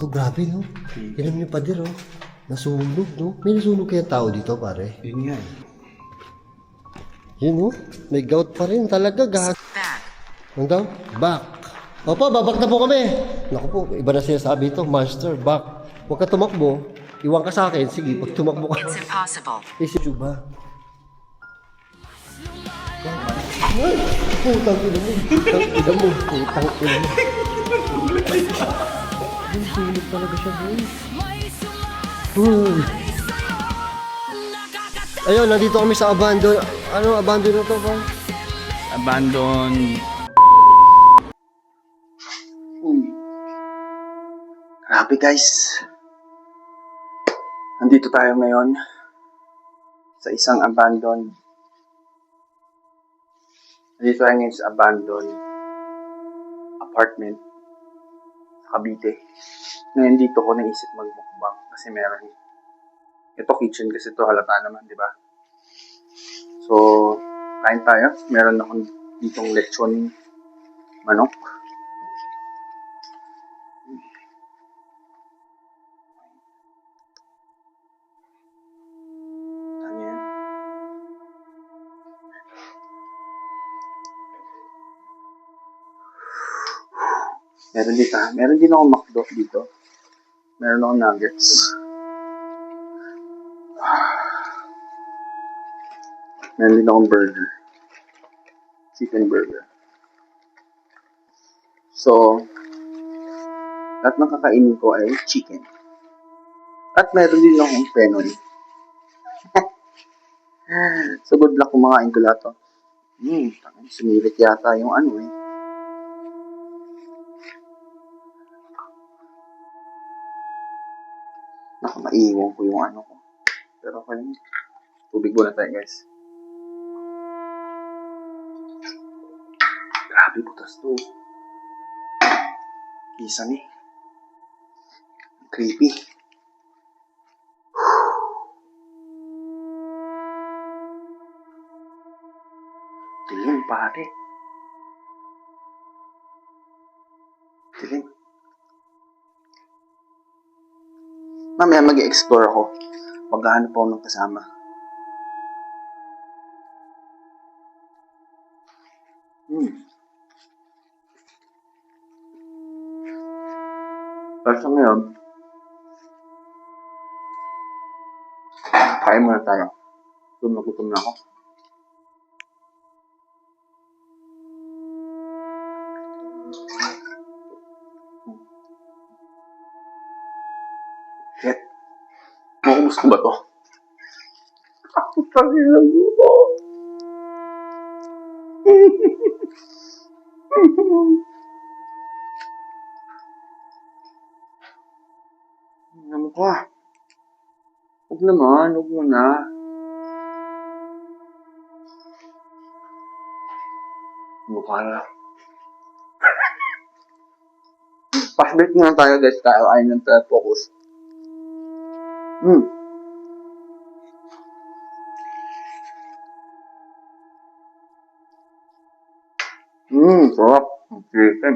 Oh, grabe, no? Tignan niyo pa din, oh. Nasunog, no? May nasunog kaya tao dito, pare. Yun nga eh. Yun, oh. May gout pa rin. Talaga, Ano daw? Back. Opo, babak na po kami. Naku po, iba na sinasabi ito. Monster, back. Huwag ka tumakbo. Iwan ka sa akin. Sige, pag tumakbo ka. It's impossible. Isip nyo ba? Ay! Putang ina mo. Putang ina mo. Putang ina mo. Ay, sunog talaga siya, boy. Ayun, nandito kami sa abandon. Ano abandon na to, ba? Abandon. Grabe guys. Nandito tayo ngayon sa isang abandon. Nandito tayo ngayon sa abandon apartment sa Cavite. Ngayon dito ko naisip magmukbang kasi meron. Ito kitchen kasi ito halata naman, di ba? So, kain tayo. Meron akong ditong lechon manok. Ano yan? Meron din akong McDo dito. Meron akong nuggets. Meron din akong burger. Chicken burger. So, lahat ng kakainin ko ay chicken. At meron din akong penoy. So, good luck kumakain ko lahat to. Sumirit yata yung ano eh. Maiiwan ko yung ano ko. Pero okay lang. Tubig muna tayo guys. Grabe butas to. Kisa ni. Creepy. Dilim pare. Dilim. Mamaya mag-explore ako. Maghahanap ako ng kasama. Pero sa ngayon, kain muna tayo. Gutom na ako. Shit. Maubos ko ba to? Ako talaga ko. Ano ka? Huwag naman, huwag mo na. Mukha na. Flashback muna tayo guys, kaya ng focus. Sarap. Chicken.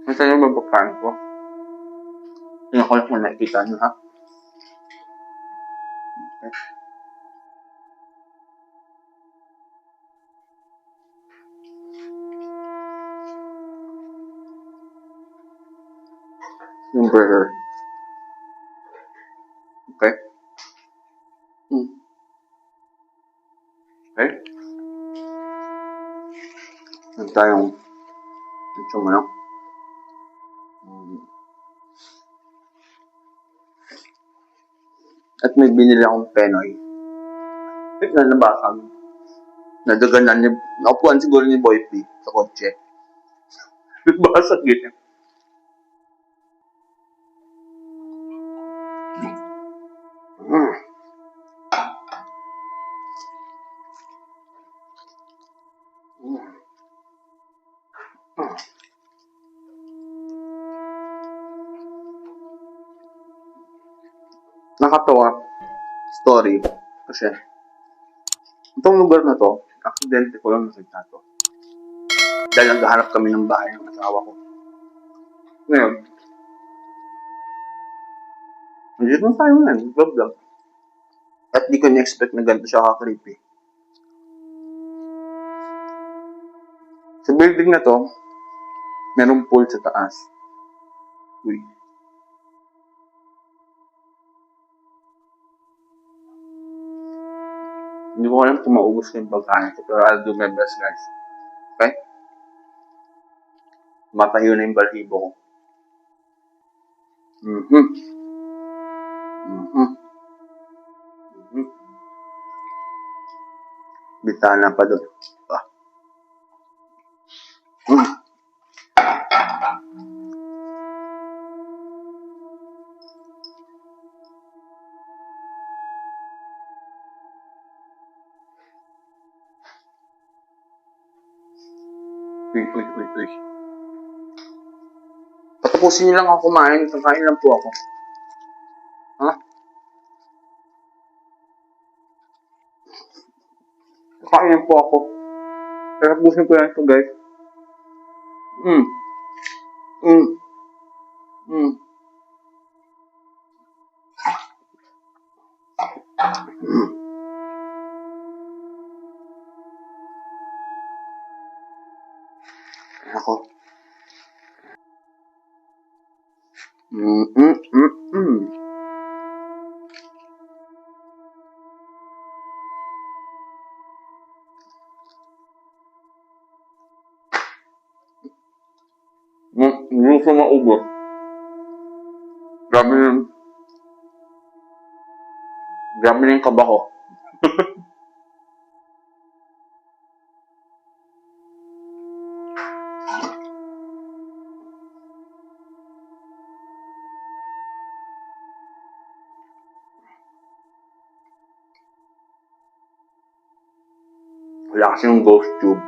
Masaya yung mabakain ko. Tingnan ko lang kung nakikita nyo ha. Okay. Yung burger. Okay. Okay. Meron tayong lechon manok. At may binili akong penoy. Na nabasag. Nadaganan niya. Naupuan siguro ni Boy P sa kotse. Basag yun. nakakatawa story kasi itong lugar na to, aksidente ko lang nakita to. Dahil naghahanap kami ng bahay ng asawa ko. Ngayon, nandito na tayo nga, vlog. At di ko na-expect na ganito siya ka-creepy. Sa building na to, merong pool sa taas. Uy. Hindi ko alam kung maubos ko yung pagkain ko, pero I'll do my best, guys. Okay? Matayo na yung balahibo ko. Bitana pa doon. Ah. Uy. Patapusin niyo lang ako kumain. Kakain lang po ako. Ha? Kakain lang po ako. Patapusin ko lang ito, guys. Ako. Hindi ko maubos. Grabe na yung kaba ko. Wala kasi yung ghost tube.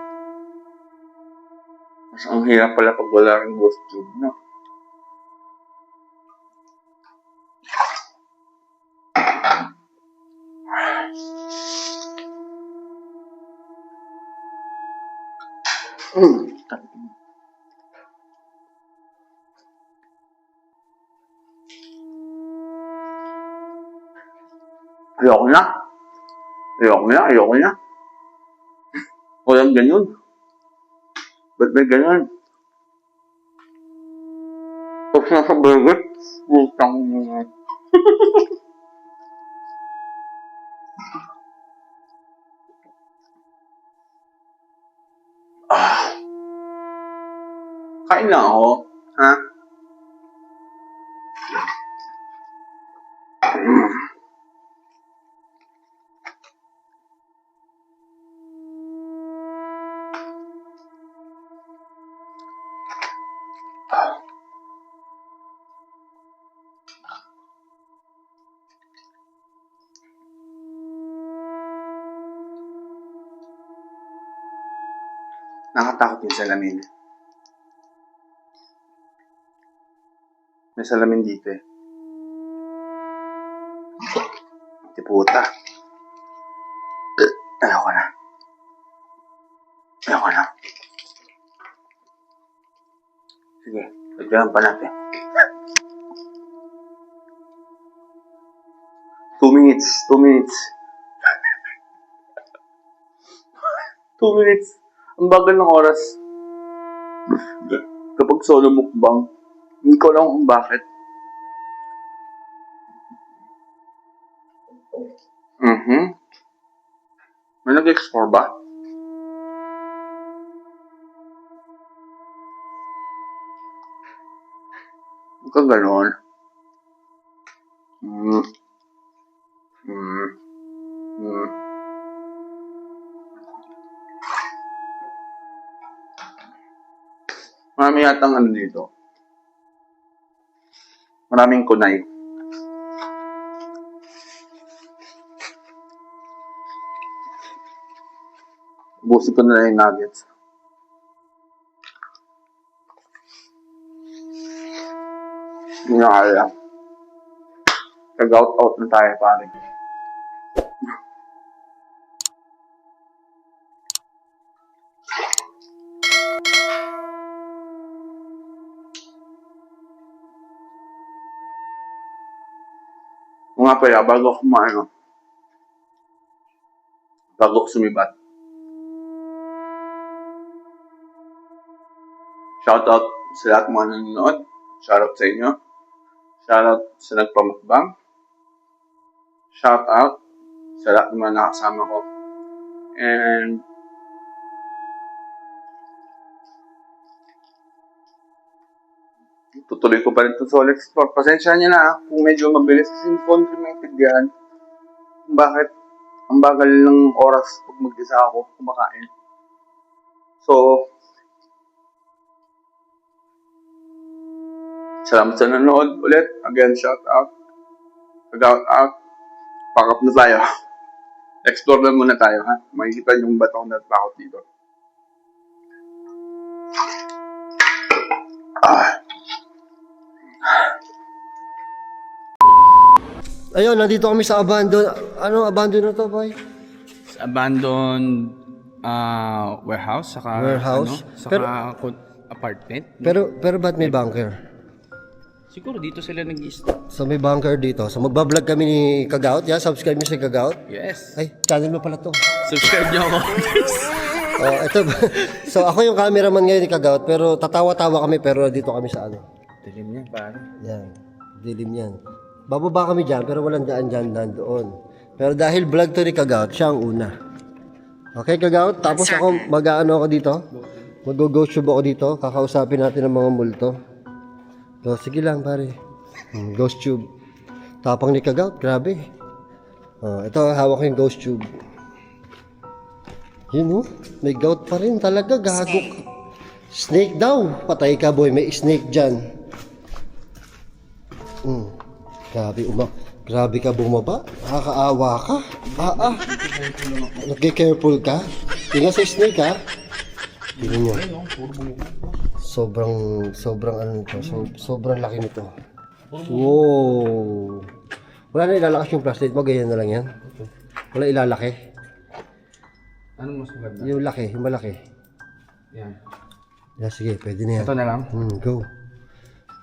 Mas ang hirap pala pag wala yung ghost tube, no? Ayoko na. Walang ganyan. Ba't may ganyan? Tapos nasa burger, putang mga. Kain lang ako. Ha? Nakatakot yung salamin. May salamin dito eh. Di puta. Ayoko na. Sige, lagyan pa natin. 2 minutes. 2 minutes. Ang bagal ng oras. Kapag solo mukbang, hindi ko alam kung bakit. May nag-explore ba? Huwag ka ganon. Marami yatang ano dito. Maraming kunay. Busin ko na lang yung nuggets. Hindi na kaya. Nag-out-out na tayo, pare. Mga pala, bago ako bago ako sumibat. Shoutout sa lahat mga nanonood. Shoutout sa inyo. Shoutout sa nagpamukbang. Shoutout sa lahat ng mga nakasama ko. And tutuloy ko pa rin ito sa All Explore. Pasensya niya na kung medyo mabilis kasi hindi ko maintindihan kung bakit ang bagal ng oras pag mag-isa ako kumakain. So, salamat sa nanonood ulit. Again, shout out. Out. Pack up na tayo. Explore na muna tayo, ha? Makikita yung bato na takot dito. Ayun, nandito kami sa abandon. Ano abandon na to, boy? Abandoned warehouse, saka Warehouse? saka apartment. Pero ba't may bunker? Siguro dito sila nag-i-stop. So may bunker dito. So magbablog kami ni Kagaot. Yeah, subscribe niyo si Kagaot. Yes. Ay, channel mo pala to. Subscribe niyo ako. Oh, ito. So ako yung cameraman ngayon ni Kagaot, pero tatawa-tawa kami pero dito kami sa ano. Dilim niya, pare. Yan. Dilim yan. Bababa kami dyan, pero walang daan dyan nandoon. Pero dahil vlog to ni Kagaot, siya ang una. Okay, Kagaot? Tapos ako, mag-ano ako dito? Mag-go-tube ako dito. Kakausapin natin ang mga multo. So, sige lang, pare. Ghost tube. Tapang ni Kagaot, grabe. Ito, hawak ko yung ghost tube. Yun, may gout pa rin talaga, gago. Snake daw. Patay ka, boy. May snake dyan. Grabe ka bumaba. Nakakaawa ka. Nag-careful ka. Tingnan sa snake, ha. Tingnan nyo. Sobrang ano nito. Sobrang laki nito. Wow. Wala na ilalakas yung flashlight mo. Ganyan na lang yan. Wala ilalaki. Anong mas maganda? Yung laki, yung malaki. Yan. Yeah, sige, pwede na yan. Ito na lang. Go.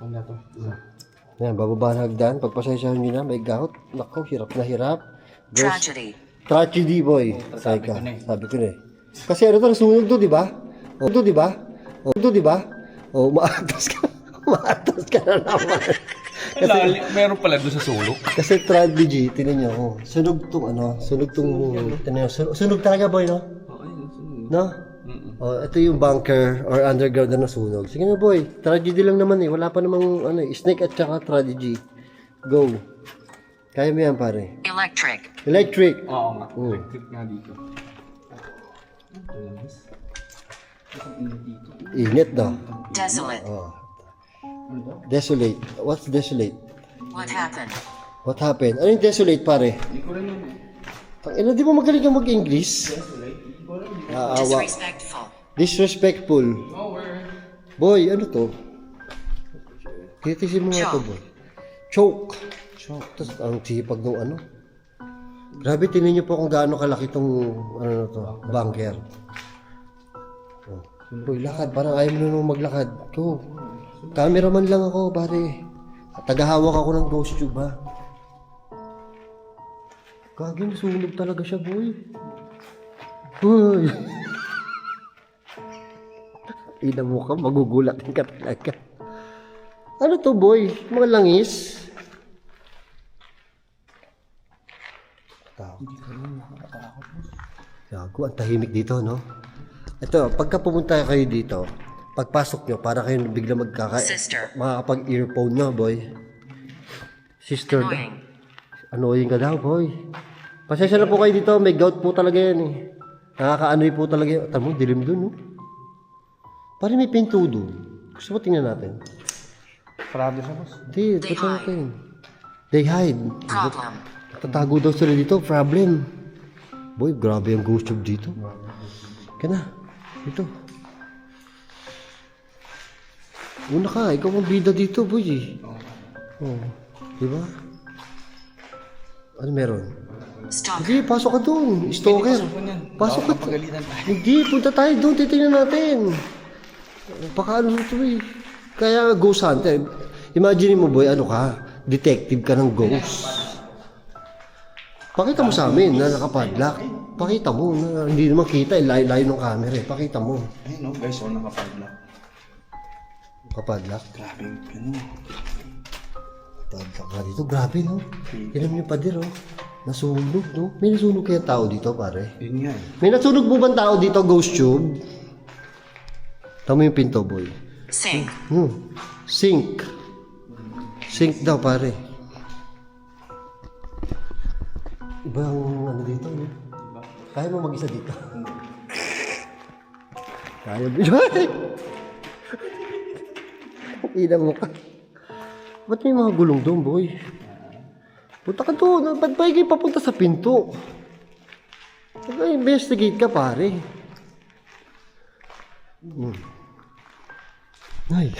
Ano na to? Yan, bababa na hagdan. Pagpasensyahan nyo na, may gout. Nako, hirap na hirap. Tragedy, boy. Sabi ko na eh. Kasi ano to, nasunog to, di ba? Di ba? Umaatas ka. Umaatas ka na naman. Meron pala doon sa sulok. Kasi tragedy, tinan nyo. Sunog tong, sunog talaga, boy, no? Oo, yun. Sunog. No? Ito yung bunker or underground na nasunog. Sige na, boy. Tragedy lang naman eh. Wala pa namang snake at saka tragedy. Go. Kaya mo yan, pare. Electric. Oo nga. Electric nga dito. Init daw. Desolate. Desolate. What's desolate? What happened? Ano yung desolate, pare? Hindi ko rin yun eh. Di ba magaling kang mag-English? Aawa. Disrespectful. Boy, ano to? Kritisin mo nga to, boy. Choke. Tapos ang sipag ng ano. Grabe, tingnan niyo po kung gaano kalaki tong bunker. Boy, lakad. Parang ayaw mo na nung maglakad. Go. Cameraman lang ako, pare. Tagahawak ako ng ghost tube, ha. Kaging sunog talaga siya, boy. Boy. Ina mo ka, magugulatin ka talaga. Ano to, boy? Mga langis? Gago, ang tahimik dito, no? Ito, pagka pumunta kayo dito, pagpasok nyo, para kayo bigla makakapag-earphone nyo, boy. Sister daw. Annoying ka daw, boy. Pasensya na po kayo dito, may gout po talaga yan eh. Nakakaanoy po talaga yan. Tama mo, dilim dun, no? Parang may pinto dun. Gusto mo tingnan natin? Parado siya, boss. Hindi, ito natin. They hide. Tatago daw sila dito, problem. Boy, grabe ang ghost tube dito. Kaya na, dito. Una ka, ikaw ang bida dito, boy. Oh, diba? Ano meron? Stalker. Hindi, pasok ka doon. Stalker. Pasok ka. Pagalitan tayo. Hindi, punta tayo doon. Titingnan natin. Baka ano ito eh. Kaya ghost hunter. Imagine mo boy, ano ka? Detective ka ng ghost. Pakita mo sa amin na nakapadlock. Pakita mo na hindi naman kita. Layo ng camera eh. Pakita mo. Ayun no, guys, oh, nakapadlock. Nakapadlock. Grabe yung ano. Padlock nga dito. Grabe no. Tinan niyo pa din oh. Nasunog no. May nasunog kaya tao dito pare. Yun nga. May nasunog mo bang tao dito, Ghost Tube? Tama yung pinto, boy. Sink. Sink. Sink daw, pare. Ibang ano dito, no? Kaya mo mag-isa dito? Kaya mo. Ina mo ka. Ba't may mga gulong doon, boy? Punta ka doon. Ba't ba kayo papunta sa pinto? Investigate ka, pare. Ay,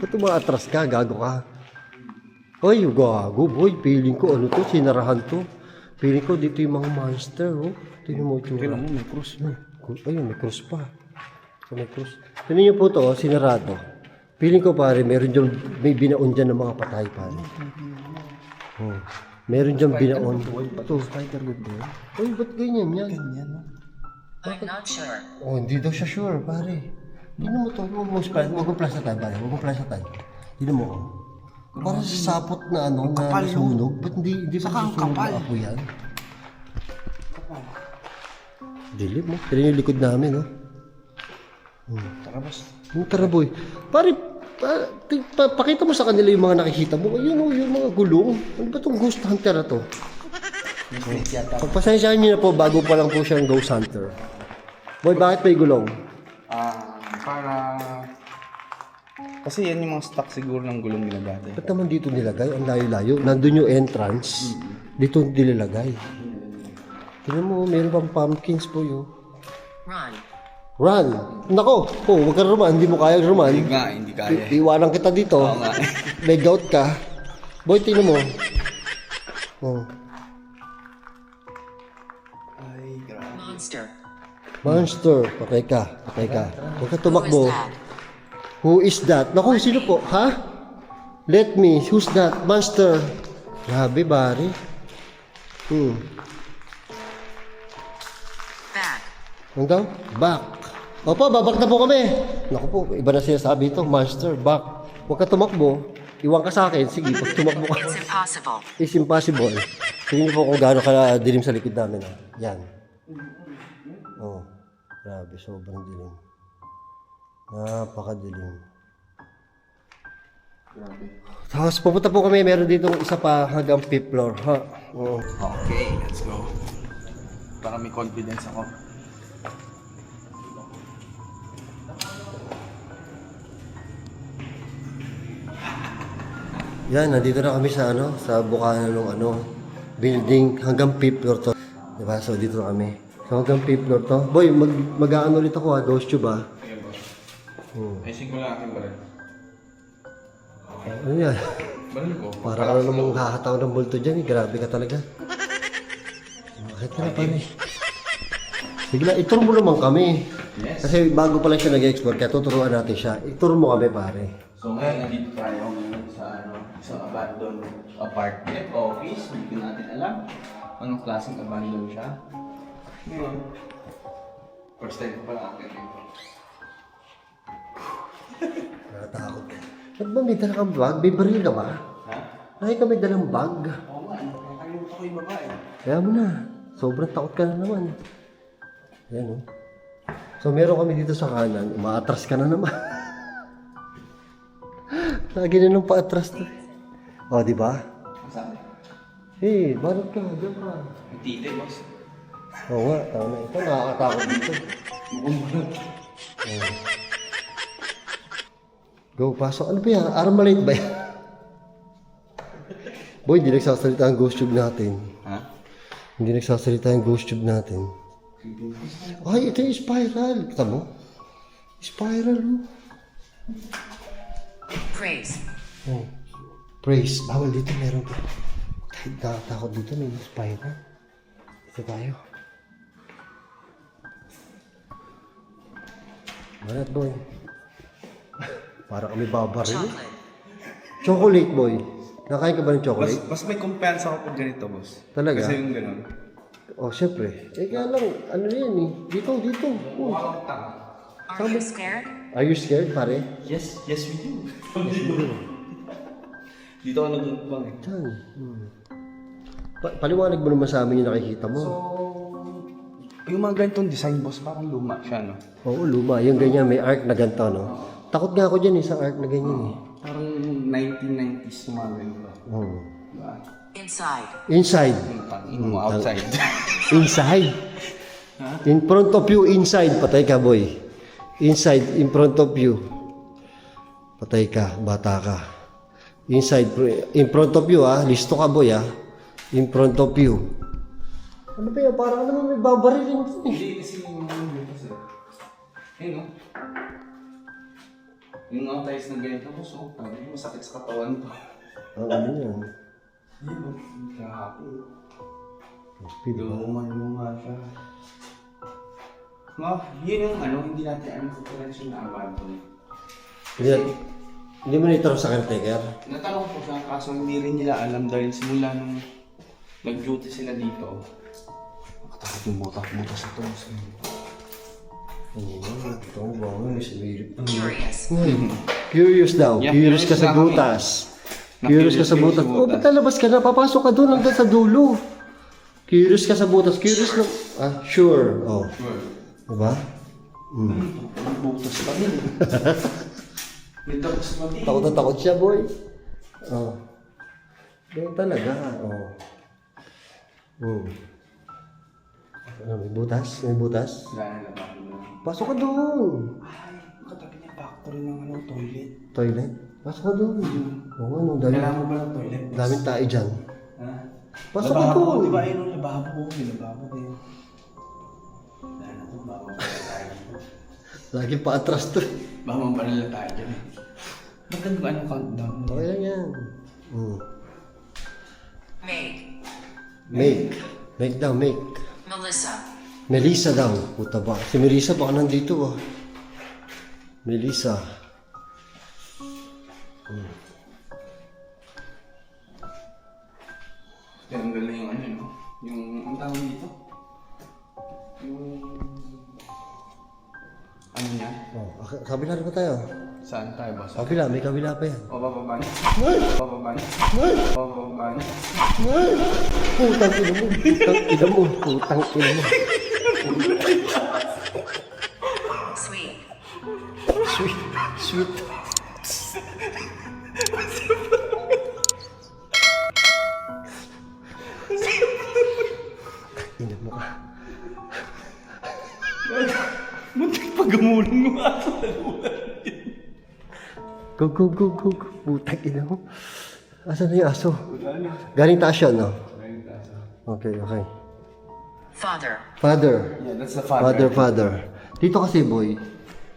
ba't umaatras ka? Gago ka. Ay, gago, boy. Feeling ko, ano to? Sinarahan to. Feeling ko, dito yung mga monster, oh. Tingnan mo ito. Kailan mo may cross. Ayun, may cross pa. So, may cross. Tingnan niyo po to, oh, sinarado. Feeling ko, pare, meron dyan, may binaon dyan ng mga patay, pare. Oh. Meron dyan binaon. Ito. Spider good boy. Ay, ba't ganyan yan? Ganyan no. I'm not sure. Oh, hindi daw siya sure, pare. Tingnan mo to, huwag mo plasa tayo, pare. Huwag mo plasa tayo. Tingnan mo, oh. Parang sa sapot na ano, na nasunog. Ba't hindi ba nasusunog na apo yan? Dilim mo. Tingnan yung likod namin, oh. Tara boss. Tara, boy. Pare, pakita mo sa kanila yung mga nakikita mo. Ayun, oh, yung mga gulong. Ano ba itong ghost hunter na to? Pagpasensyahan niyo na po, bago pa lang po siyang ghost hunter. Boy, bakit may gulong? Para... Kasi yan yung mga stock siguro ng gulong ginagamit. Ba't naman dito nilagay? Ang layo-layo. Nandun yung entrance. Dito nilagay. Tingnan mo, meron pang pumpkins po yun. Run. Run! Nako! Oh, huwag ka ruman. Hindi mo kaya ruman. Hindi kaya. Iwanan kita dito. Oo nga. May gout ka. Boy, tingnan mo. Oh. Ay, grabe. Monster. Monster. Patay ka. Patay ka. Huwag ka Who is tumakbo. that? Who is that? Naku, sino po? Ha? Let me. Who's that? Monster. Grabe, bari. Back. Ano daw? Back. Opo, babak na po kami. Naku po, iba na sinasabi ito. Monster, back. Huwag ka tumakbo. Iwan ka sa akin. Sige, pag tumakbo ka. It's impossible. It's impossible. Tingnan niyo po kung gaano ka dilim sa likod namin. Ha? Yan. Oh, grabe. Sobrang dilim. Napakadilim. Grabe. Tapos pupunta po kami. Meron dito isa pa hanggang 5th floor. Ha? Oh. Okay, let's go. Para may confidence ako. Yan, nandito na kami sa ano, sa bukana ng ano, building hanggang 5th floor to. Diba? So dito na kami. So hanggang 5th floor to. Boy, mag-aano ulit ako ha, ghost tube ha. Ayusin ko lang aking baril. Ano yan? Baril ko. Para ka namang hahataw ng multo dyan eh. Grabe ka talaga. Bakit ka na pa eh? Sige lang, ituro mo naman kami. Yes. Kasi bago pa lang siya nag-explore, kaya tuturuan natin siya. Ituro mo kami pare. So ngayon nandito tayo ngayon sa isang abandoned apartment, office. Hindi ko natin alam anong klaseng abandoned siya. Ngayon, first time ko pala akit dito. Nakatakot ka. Ba't ba may dalang bag? May baril ka ba? Ha? Nakita may dalang bag. Oo nga, nakalimutan ko yung babae. Kaya mo na. Sobrang takot ka na naman. Ayan oh. So meron kami dito sa kanan. Umaatras ka na naman. Lagi na nung paatras to. O, di ba? Ang sabi? Hey, banat ka. Diyan ka. Ang tite, boss. Oo nga, tama na. Ito, nakakatakot dito. Oh. Go, pasok. Ano ba yan? Armalite ba yan? Boy, hindi nagsasalita ang ghost tube natin. Ha? Hindi nagsasalita ang ghost tube natin. Ay, ito yung spiral. Kita mo? Spiral, no? Praise. Oh. Praise. Bawal dito, meron pa. Kahit nakatakot dito, may spider. Dito tayo. Manat boy. Para kami babaril. Chocolate. Chocolate boy. Nakain ka ba ng chocolate? Mas may kumpensa ko pag ganito, boss. Talaga? Kasi yung gano'n. Oh, syempre. Eh, kaya lang, ano yan eh. Dito. Oh. Are you scared? Are you scared, pare? Yes, we do. Dito ako naglumbang eh. Diyan. Paliwanag mo naman sa amin yung nakikita mo. So, yung mga ganitong design, boss, parang luma siya, no? Oo, luma. Yung ganyan, may arc na ganito, no? Takot nga ako dyan eh, sa arc na ganyan eh. Parang 1990s yung mga ganito. Oo. Diba? Inside. Inside. Yung tangin mo outside. Inside. In front of you, inside. Patay ka, boy. Inside, in front of you. Patay ka, bata ka. Inside, in front of you, ah. Listo ka, boy, ah. In front of you. Ano ba yan? Parang naman may babarilin. Hindi kasi yung mga ganito, sir. Ayun, no? Yung outlines na ganito, boss, oh, parang masakit sa katawan to. Ang ano yan? Ayun, no? Kahapon. Pili. Luma siya. No, yun yung ano, hindi natin ano preparation na abandon. Hindi mo nito sa caretaker? Natanong ko siya, kaso hindi rin nila alam dahil simula nung nag-duty sila dito. Nakatakot yung butas ito. Ito ang bangon. Curious. Curious daw. Yeah, Curious ka curious sa na kami. butas. Curious ka sa butas. Oh, ba't lalabas ka na? Papasok ka doon hanggang sa dulo. Curious ka sa butas. Curious na... Ah, sure. Oh. Sure. Diba? Butas pa rin. May tapos mali. Takot na takot siya, boy. Oh. Ganyan talaga. Oh. Ano, may butas? May butas? Wala na lang. Pasok ka doon. Ay, katabi niya factory ng ano, toilet. Toilet? Pasok ka doon. Oo, ano, dami. Kailangan mo ba ng toilet? Daming tayo dyan. Ha? Pasok ka Lababo, doon. di ba yun yung lababo? Yung lababo din. Wala na ito, baka mapala tayo dito. Lagi pa atras to. Baka mapala tayo dyan eh. Ba't ganun ka anong countdown? Okay lang yan. Make. Make. Make daw, make. Melissa. Melissa daw. Puta ba? Si Melissa baka nandito ah. Melissa. Tanggal na yung ano, no? Yung, ang tawag dito? Yung... Ano niya? Oh, kabila na ba tayo? Saan tayo ba? Sa... Kabila, may kabila pa yan. O, bababa niya? Bababa niya? Bababa niya? Putang ina mo. Putang ina mo. Putang ina mo. Sweet. Sweet. Sweet. Ina mo ka. Muntik pagamulan mo aso na Go. Putang ina mo. Asan na yung aso? Galing taas yun, no? Okay. Father. Yeah, that's the father. Father. Dito kasi, boy.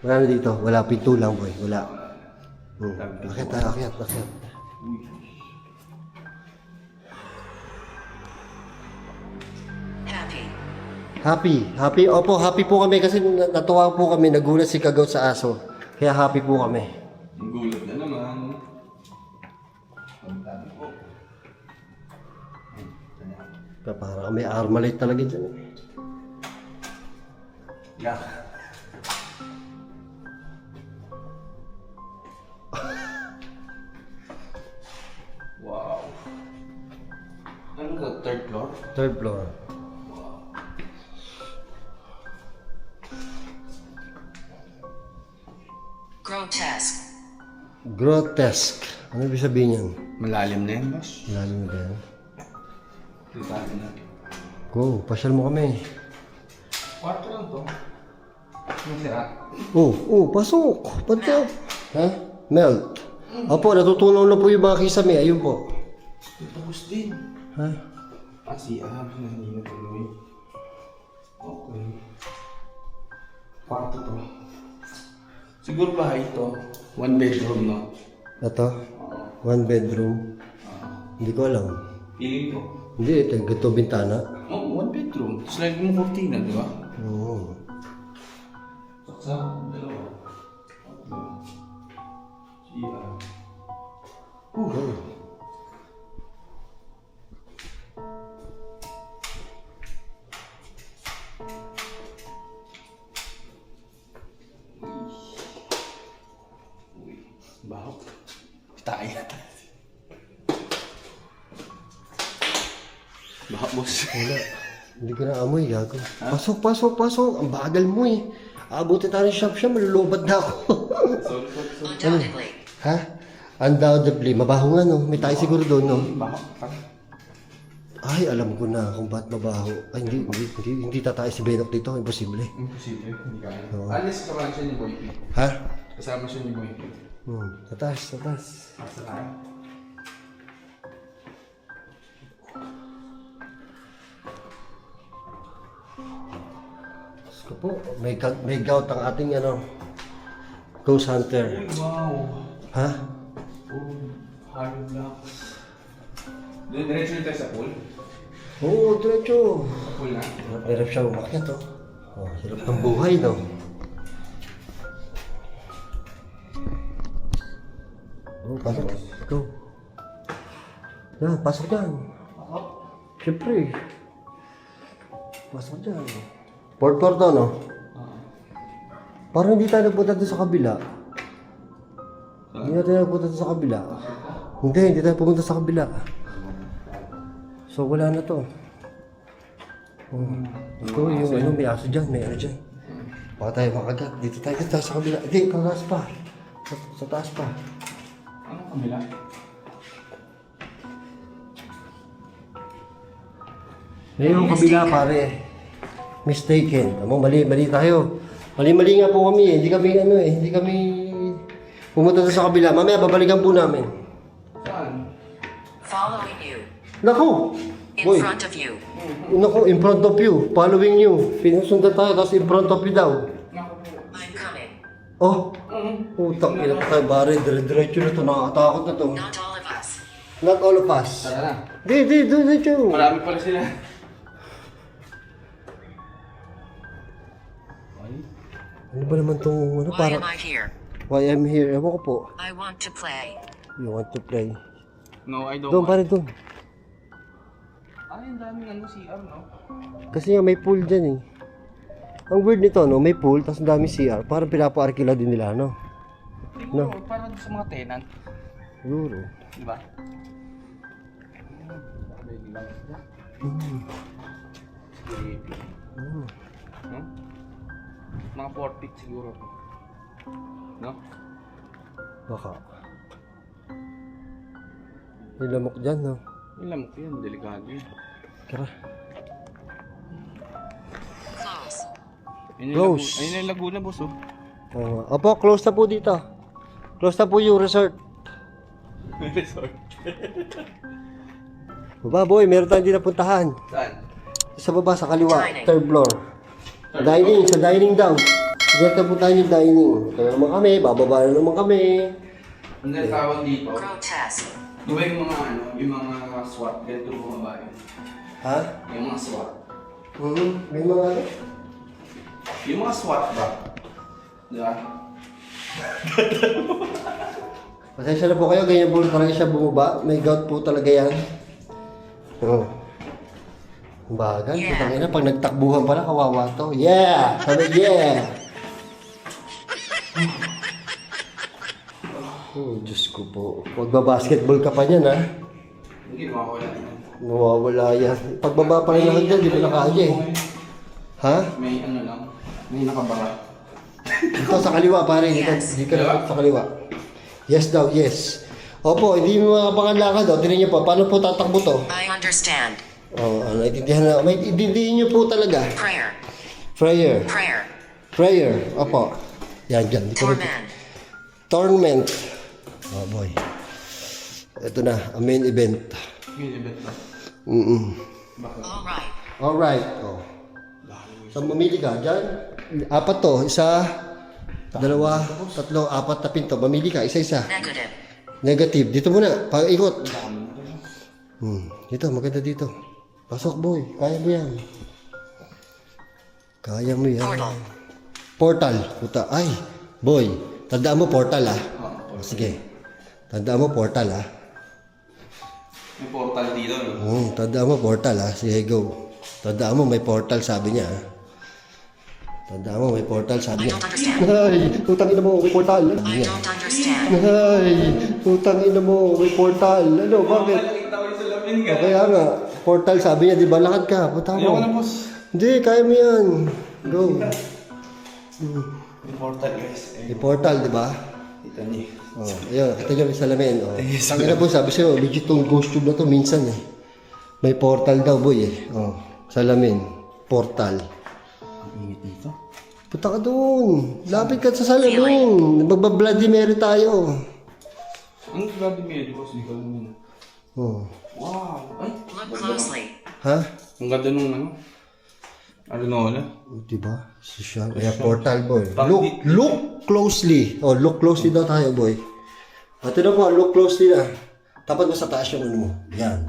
Wala na dito. Wala, pinto lang, boy. Wala. Akyat. Happy? Opo, happy po kami kasi natuwa po kami. Nagulat si Kagaw sa aso. Kaya happy po kami. Ang gulat na naman. Pagtabi ko. Kaya parang may Armalite talaga dyan. Yeah. Wow. Ano ka? Third floor? Third floor. Grotesque. Ano ibig sabihin yan? Malalim na yan, boss. Lalim na yan. Titabi na. Go, pasyal mo kami. Kwarto lang to. Masira. Pasok. Pasok. Ha? Melt. Opo, natutunaw na po yung mga kisame. Ayun po. Tapos din. Ha? CR na hindi na tuloy. Okay. Kwarto to. Siguro bahay to. One bedroom, no? Ito? One bedroom. Hindi ko alam. Piling ko. Hindi, ito yung ganito bintana. Oh, one bedroom. Tapos lagi mo cortina, di ba? Oo. Saksa, dalawa. CR. Baho. Tayo. Baho, boss. Wala. Hindi ko na amoy, gago. Pasok, pasok, pasok. Ang bagal mo eh. Abutin tayo ng shop siya, malulobad na ako. Undoubtedly. Ha? Undoubtedly. Mabaho nga, no? May tayo siguro doon, no? Baho. Ay, alam ko na kung ba't mabaho. Ay, hindi tatay si Benok dito. Imposible. Imposible, hindi kaya. Alis kasama siya ni Boy P. Ha? Kasama siya ni Boy P. Tatas, tatas. Asa tayo? Diyos ko po, may gout ang ating, ano, ghost hunter. Wow! Ha? Oh, hard blocks. Diretso nyo tayo sa pool? Oo, diretso. Sa pool na? Hirap siya umakyat, oh. Oh, hirap ng buhay, no? Oh, pasok. Go. Yan, pasok dyan. Siyempre. Pasok dyan. Fourth floor to, no? Parang hindi tayo nagpunta doon sa kabila. Hindi tayo nagpunta doon sa kabila. Hindi tayo pumunta sa kabila. So, wala na to. Ito yung ano, may aso dyan, may ano dyan. Baka tayo makagat. Dito tayo sa kabila. Hindi, pataas pa. Sa taas pa. Ano kamila? Yung kabila, pare. Mistaken. Mali tayo. Mali nga po kami eh. Hindi kami pumunta doon sa kabila. Mamaya, babalikan po namin. Saan? Following you. Naku! In Boy, front of you. naku, in front of you. Following you. Pinusundan tayo, tapos in front of you daw. I'm coming. Oh! Utang ina tayo, pare. Dire-diretso na to. Nakakatakot na to. Not all of us. Not all of us. Tara na. Diretso. Marami pala sila. Ano ba naman tong, ano, Why parang, am I here? why I'm here? Ewan ko po. I want to play. You want to play? No, I don't Doon, want. pare, doon. Ay, ang daming ano CR, no? Kasi nga may pool dyan eh. Ang weird nito, no? May pool, tapos ang dami CR. Parang pinapa-arkila din nila, no? Siguro, para sa mga tenant. Siguro. Diba? No? Mga 4 feet siguro. No? Baka. May lamok dyan, no? Yung lamok yun, delikado yun. Tara. Close. Ayun Close. Ayun yung Laguna, boss, oh. Opo, close na po dito. Close na po yung resort. Resort. Baba, boy, meron tayong di napuntahan. Saan? Sa baba, sa kaliwa, Dining. 3rd floor. Sa dining daw. Diyan na po tayo yung dining. Ito na naman kami, bababa na naman kami. Ang tawag dito, Grotesque. di ba yung mga ano, yung mga SWAT, ganito bumaba yun. Ha? Yung mga SWAT. May mga ano? Yung mga SWAT ba? Di ba? Pasensya na po kayo, ganyan po talaga siya bumaba. May gout po talaga yan. Oo. Ang bagal. Yeah. Putang ina, pag nagtakbuhan pala, kawawa to. Yeah! Sabi, yeah! Oh, Diyos ko po. Magbabasketball ka pa niyan, ha? Hindi, mawawala yan. Nawawala yan. Pagbaba pa rin lang dyan, di ba nakaya eh. Ha? May ano lang, may nakabara. Dito sa kaliwa, pare. Dito, Yes. dito na sa kaliwa. Yes daw, yes. Opo, hindi mo makapangalakad daw. Tinan niyo po, paano po tatakbo to? I understand. Oh, naintindihan na. May intindihin niyo po talaga. Prayer. Prayer. Prayer. Prayer. Opo. Yan, dyan. Dito na. Torment. Tournament. Oh, boy. Ito na, ang main event. Yung event ba? All right. Alright. Oh. So, mamili ka. Dyan, 4 to. Isa, 2, 3, 4 na pinto. Mamili ka. Isa-isa. Negative. Negative. Dito muna. Pag-ikot. Dito, maganda dito. Pasok, boy. Kaya mo yan. Kaya mo yan. Portal. Portal. Puta. Ay, boy. Tandaan mo portal, ah. Sige. Tandaan mo portal, ah. May portal dito, no? Tandaan mo portal, ah. Sige, go. Tandaan mo may portal, sabi niya, ah. Tandaan mo may portal, sabi niya. I don't understand. Ay, putang ina mo, may portal. I don't understand. Ay, putang ina mo, may portal. Ano, bakit? Nakita ko yung salamin ka. Kaya nga, portal, sabi niya, di ba, lakad ka, putang Ayoko mo. na, boss. Hindi, kaya mo yan. Go. May portal, guys. May portal, di ba? Kita niyo. Oh, ayun, kita niyo may salamin. Oh. Ang ina po, sabi sa'yo, legit tong ghost tube na to minsan eh. May portal daw, boy eh. Oh, salamin. Portal. Ang ingit dito. Punta ka doon. Lapit ka sa salamin. Magba-Bloody Mary tayo. Ang Bloody Mary, boss. Ikaw naman. Oh. Wow. Ay, Look closely. Ha? ang ganda nung ano. Arinola. Oh, diba? Siya. Kaya portal, boy. Look closely. Oh, look closely daw tayo, boy. Ito na po, look closely na. Tapat mo sa taas yung ano mo. Yan.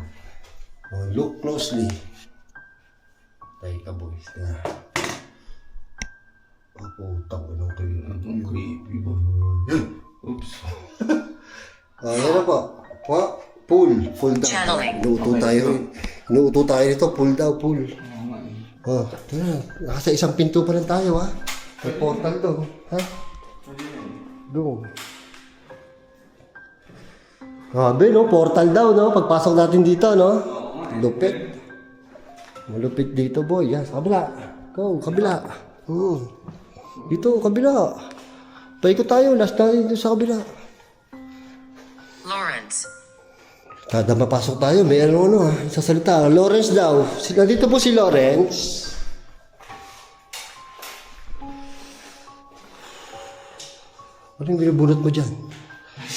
Oh, look closely. Tayo ka, boy. Yan. Oh, putang ko ng kayo. Ang creepy, boss. Oops. Oh, yan na po. Pull. Pull daw. Channeling. Inuuto tayo. Inuuto tayo nito. Pull daw, pull. Oo nga eh. Oh, ito na. Nasa isang pinto pa lang tayo, ha? May portal to. Ha? Doon. Grabe, no? Portal daw, no? Pagpasok natin dito, no? Lupit. Malupit dito, boy. Yan, sa kabila. Go, kabila. Dito, kabila. Paikot tayo. Last natin dito sa kabila. Lawrence. Kada mapasok tayo, may ano, ha? Sa salita. Lawrence daw. Nandito po si Lawrence. Ano yung binubunot mo dyan?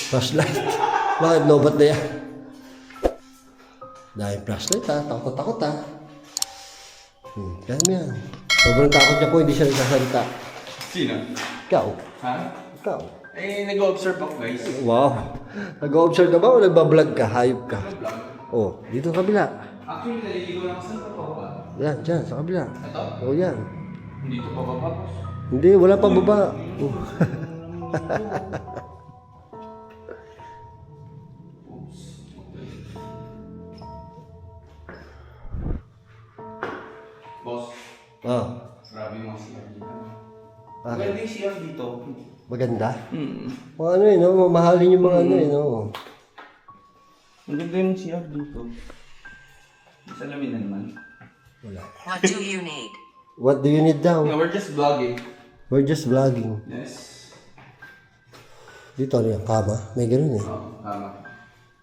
Flashlight. Bakit? Lobat na yan. Dahil flashlight, ha? Takot-takot, ha? Kaya mo yan. Sobrang takot niya po, hindi siya nagsasalita. Sino? Ikaw. Ha? Ikaw. Eh, nag-observe ako, guys. Wow. Nag-observe ka ba o nagbablog ka? Hayop ka? Oh, dito sa kabila. Actually, naliligo lang sa pababa. Yan, dyan, sa kabila. Ito? Oh, yan. Dito pababa, boss. Hindi, wala pang baba. Oh. Boss, Ah, grabe yung mga CR dito. Ah. Maganda yung CR dito. maganda. Hmm. Mga ano eh, no? Mamahalin yung mga ano eh, no? Maganda yung CR dito. Salamin na naman. Wala. What do you need? What do you need daw? No, we're just vlogging. We're just vlogging. Yes. Dito ano yung kama? May ganun eh. Oo, tama.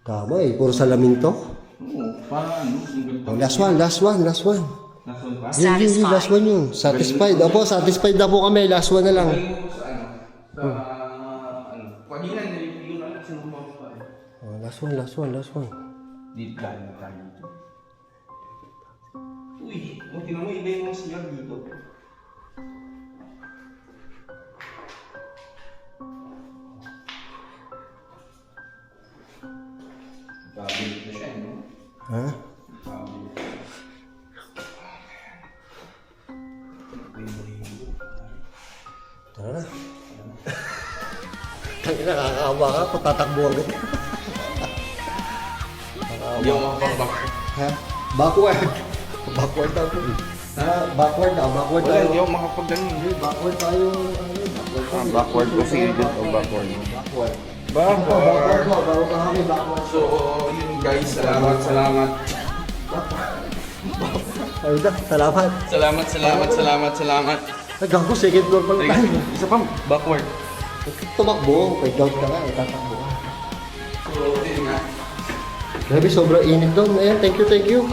Kama eh, puro salamin to. Oo, para ano, ang ganda. Oh, last one. Last one ba? Yun, last one yun. Satisfied. Opo, satisfied na po kami. Last one na lang. Galing mo sa ano, sa ano, paginan na yung ano, sa mga pa. Oh, last one. Dito galing na tayo dito. Uy, tingnan mo, iba yung mga CR dito. Cabinet na siya, no? Ha? Cabinet. Tara na. Tangina, nakakaawa ka kung tatakbo agad. Hindi ako makapag-back. Ha? Backward. Backward daw po. Ha? Backward daw. Backward Wala, tayo. hindi ako makapag-ganyan. Hindi, backward tayo. Ano, backward tayo. Backward ko sige dito, backward. Backward. Backward. Backward. Bago ka kami, backward. So, yun guys, salamat. Ayun na, salamat. Salamat. Nagkago, second floor pa lang tayo. Isa pa, backward. Tumakbo, may gout ka nga, tatakbo ka. So, yun nga. Grabe, sobrang init doon. Ayan, thank you.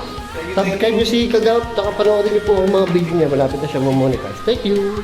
Subscribe nyo si Kagaut, nakapanoorin niyo po ang mga video niya. Malapit na siya mamonetize. Thank you.